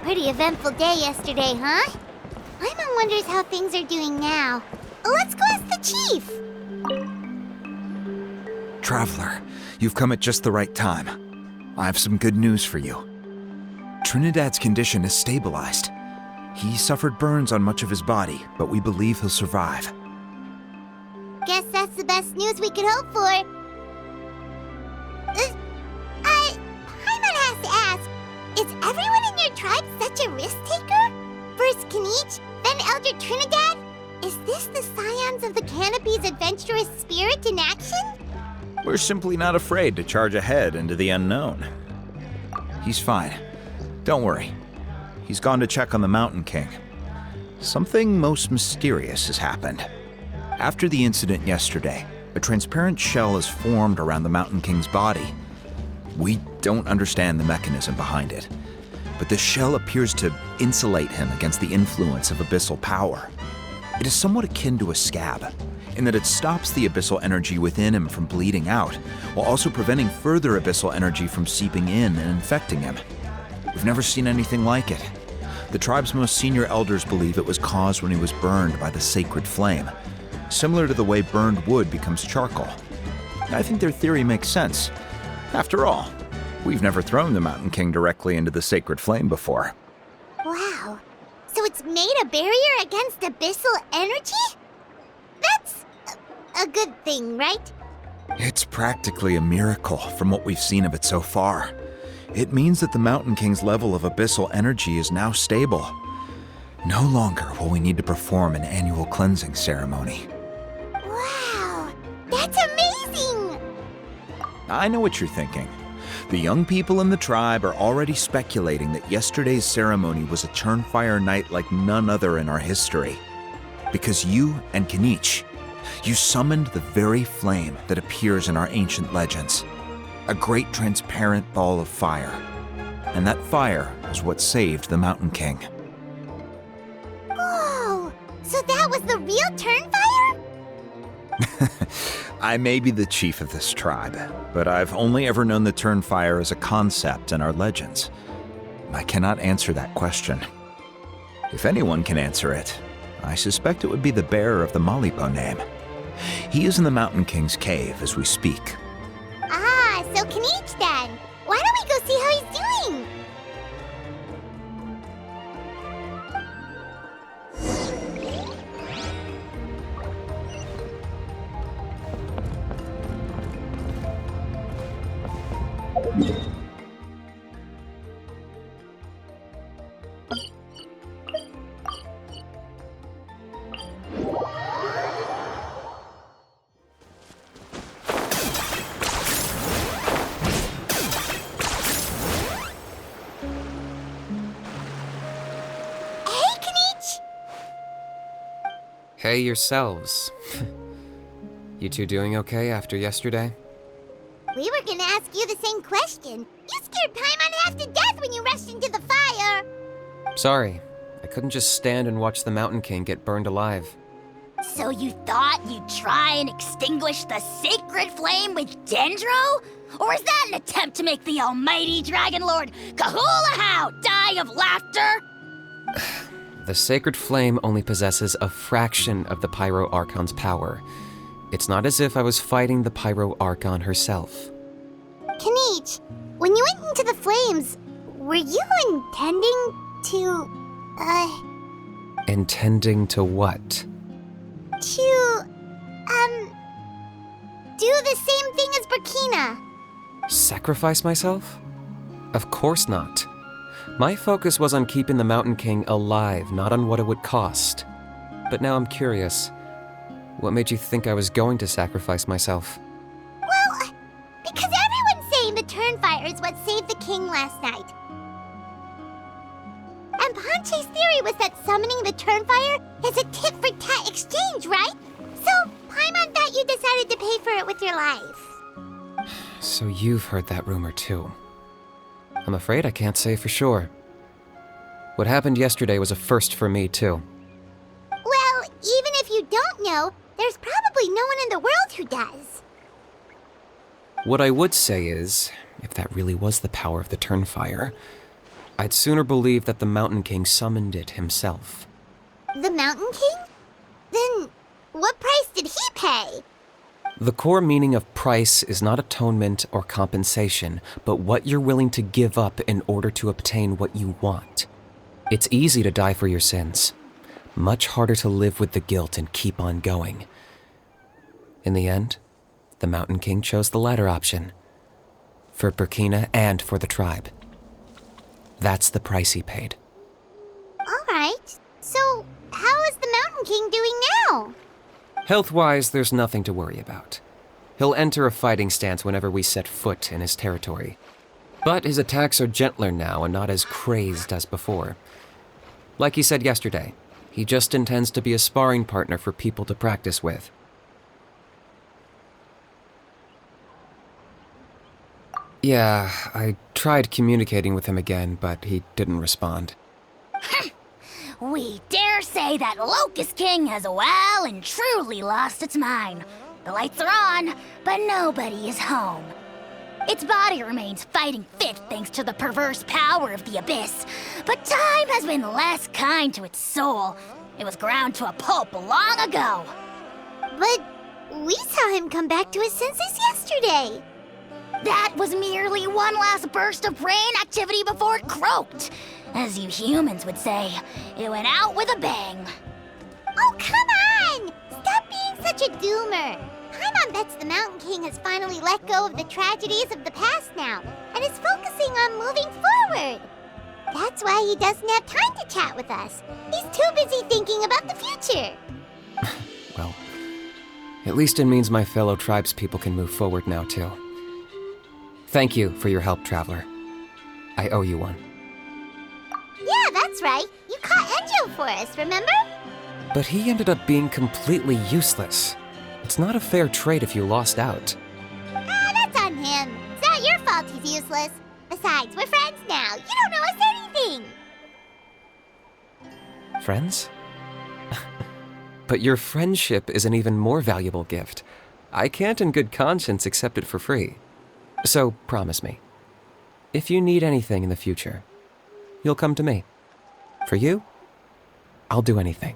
Pretty eventful day yesterday, huh? Paimon wonders how things are doing now. Let's go ask the chief! Traveler, you've come at just the right time. I have some good news for you. Trinidad's condition is stabilized. He suffered burns on much of his body, but we believe he'll survive. Guess that's the best news we could hope for. Paimon has to ask, is everyone in your tribe such a risk-taker? First Kinich, then Elder Trinidad? Is this the Scions of the Canopy's adventurous spirit in action? We're simply not afraid to charge ahead into the unknown. He's fine. Don't worry. He's gone to check on the Mountain King. Something most mysterious has happened. After the incident yesterday, a transparent shell has formed around the Mountain King's body. We don't understand the mechanism behind it, but the shell appears to insulate him against the influence of abyssal power. It is somewhat akin to a scab, in that it stops the abyssal energy within him from bleeding out, while also preventing further abyssal energy from seeping in and infecting him. We've never seen anything like it. The tribe's most senior elders believe it was caused when he was burned by the sacred flame, similar to the way burned wood becomes charcoal. I think their theory makes sense. After all, we've never thrown the Mountain King directly into the sacred flame before. Wow. So it's made a barrier against abyssal energy? That's a good thing, right? It's practically a miracle from what we've seen of it so far. It means that the Mountain King's level of abyssal energy is now stable. No longer will we need to perform an annual cleansing ceremony. Wow, that's amazing! I know what you're thinking. The young people in the tribe are already speculating that yesterday's ceremony was a Turnfire night like none other in our history. Because you and Kinich, you summoned the very flame that appears in our ancient legends. A great transparent ball of fire. And that fire is what saved the Mountain King. Whoa! So that was the real Turnfire? I may be the chief of this tribe, but I've only ever known the Turnfire as a concept in our legends. I cannot answer that question. If anyone can answer it, I suspect it would be the bearer of the Malibo name. He is in the Mountain King's cave as we speak. Ah, so Kinich then. Why don't we go see how he's doing? Hey yourselves. You two doing okay after yesterday? We were gonna ask you the same question. You scared Paimon half to death when you rushed into the fire. Sorry, I couldn't just stand and watch the Mountain King get burned alive. So you thought you'd try and extinguish the sacred flame with Dendro? Or is that an attempt to make the almighty Dragon Lord Kahulahow die of laughter? The sacred flame only possesses a fraction of the Pyro Archon's power. It's not as if I was fighting the Pyro Archon herself. Kinich, when you went into the flames, were you intending to, Intending to what? do the same thing as Burkina? Sacrifice myself? Of course not. My focus was on keeping the Mountain King alive, not on what it would cost. But now I'm curious. What made you think I was going to sacrifice myself? Well, because everyone's saying the Turnfire is what saved the king last night. And Ponche's theory was that summoning the Turnfire is a tit-for-tat exchange, right? So, Paimon thought you decided to pay for it with your life. So you've heard that rumor too. I'm afraid I can't say for sure. What happened yesterday was a first for me too. Well, even if you don't know, there's probably no one in the world who does. What I would say is, if that really was the power of the Turnfire, I'd sooner believe that the Mountain King summoned it himself. The Mountain King? Then what price did he pay? The core meaning of price is not atonement or compensation, but what you're willing to give up in order to obtain what you want. It's easy to die for your sins. Much harder to live with the guilt and keep on going. In the end, the Mountain King chose the latter option. For Burkina and for the tribe. That's the price he paid. Alright, so how is the Mountain King doing now? Health-wise, there's nothing to worry about. He'll enter a fighting stance whenever we set foot in his territory. But his attacks are gentler now and not as crazed as before. Like he said yesterday, he just intends to be a sparring partner for people to practice with. Yeah, I tried communicating with him again, but he didn't respond. We dare say that Locust King has well and truly lost its mind. The lights are on, but nobody is home. Its body remains fighting fit thanks to the perverse power of the Abyss, but time has been less kind to its soul. It was ground to a pulp long ago. But we saw him come back to his senses yesterday. That was merely one last burst of brain activity before it croaked. As you humans would say, it went out with a bang. Oh, come on! Stop being such a doomer. Paimon bets the Mountain King has finally let go of the tragedies of the past now, and is focusing on moving forward. That's why he doesn't have time to chat with us. He's too busy thinking about the future. Well, at least it means my fellow tribespeople can move forward now, too. Thank you for your help, Traveler. I owe you one. Yeah, that's right. You caught Enjo for us, remember? But he ended up being completely useless. It's not a fair trade if you lost out. That's on him. It's not your fault he's useless. Besides, we're friends now. You don't know us anything. Friends? But your friendship is an even more valuable gift. I can't in good conscience accept it for free. So promise me, if you need anything in the future, you'll come to me. For you, I'll do anything.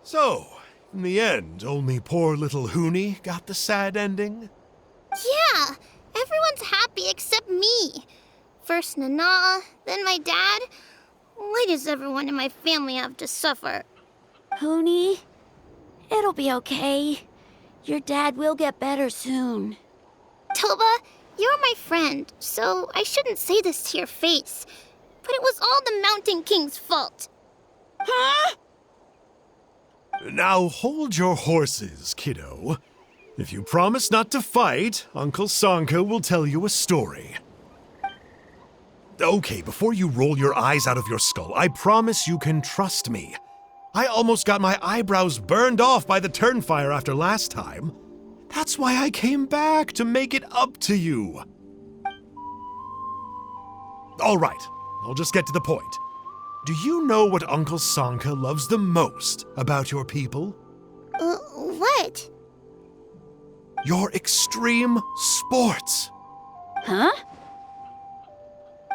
So, in the end, only poor little Huni got the sad ending? Yeah, everyone's happy except me. First Nana, then my dad. Why does everyone in my family have to suffer? Huni, it'll be okay. Your dad will get better soon. Toba, you're my friend, so I shouldn't say this to your face. But it was all the Mountain King's fault. Huh? Now hold your horses, kiddo. If you promise not to fight, Uncle Sanka will tell you a story. Okay, before you roll your eyes out of your skull, I promise you can trust me. I almost got my eyebrows burned off by the turnfire after last time. That's why I came back, to make it up to you. All right, I'll just get to the point. Do you know what Uncle Sanka loves the most about your people? What? Your extreme sports. Huh?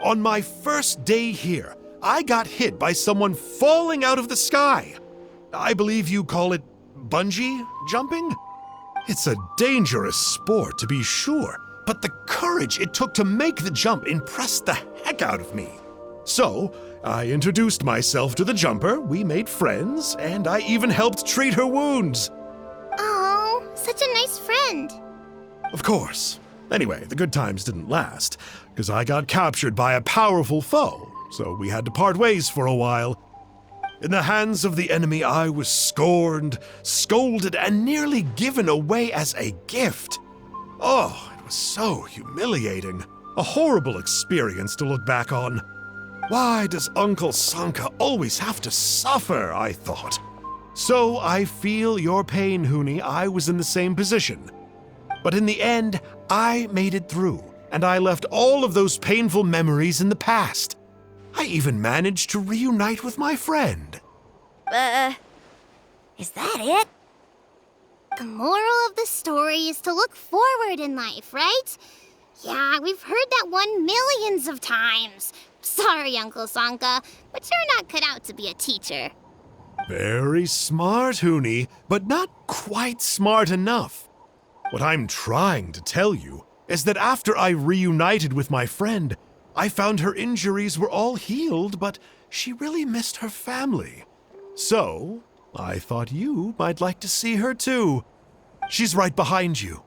On my first day here, I got hit by someone falling out of the sky. I believe you call it bungee jumping? It's a dangerous sport, to be sure, but the courage it took to make the jump impressed the heck out of me. So, I introduced myself to the jumper, we made friends, and I even helped treat her wounds. Oh, such a nice friend. Of course. Anyway, the good times didn't last, because I got captured by a powerful foe, so we had to part ways for a while. In the hands of the enemy, I was scorned, scolded, and nearly given away as a gift. Oh, it was so humiliating. A horrible experience to look back on. Why does Uncle Sanka always have to suffer, I thought. So I feel your pain, Huni. I was in the same position. But in the end, I made it through, and I left all of those painful memories in the past. I even managed to reunite with my friend. Is that it? The moral of the story is to look forward in life, right? Yeah, we've heard that one millions of times. Sorry, Uncle Sanka, but you're not cut out to be a teacher. Very smart, Hoonie, but not quite smart enough. What I'm trying to tell you is that after I reunited with my friend, I found her injuries were all healed, but she really missed her family. So, I thought you might like to see her too. She's right behind you.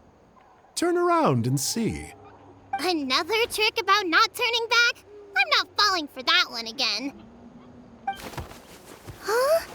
Turn around and see. Another trick about not turning back? I'm not falling for that one again. Huh?